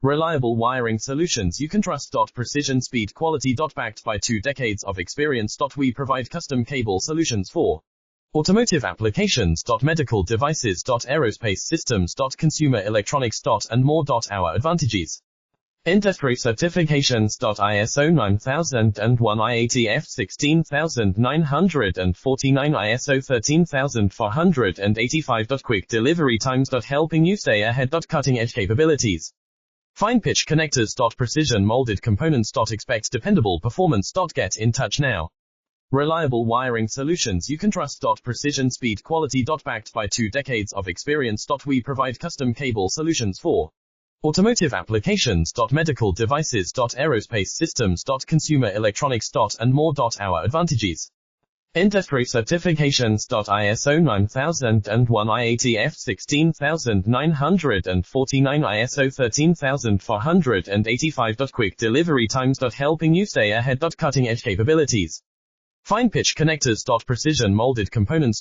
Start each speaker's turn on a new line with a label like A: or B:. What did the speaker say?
A: Reliable wiring solutions you can trust. Precision, speed, quality. Backed by 2 decades of experience. We provide custom cable solutions for automotive applications. Medical devices. Aerospace systems. Consumer electronics. And more. Our advantages: industry certifications. ISO 9001 IATF 16949, ISO 13485. Quick delivery times. Helping you stay ahead. Cutting edge capabilities: fine pitch connectors. Precision molded components. Expect dependable performance. Get in touch now. Reliable wiring solutions you can trust. Precision, speed, quality. Backed by 2 decades of experience. We provide custom cable solutions for automotive applications. Medical devices. Aerospace systems. Consumer electronics. And more. Our advantages: industry certifications. ISO 9001 IATF 16949, ISO 13485. Quick delivery times. Helping you stay ahead. Cutting edge capabilities: fine pitch connectors. Precision molded components.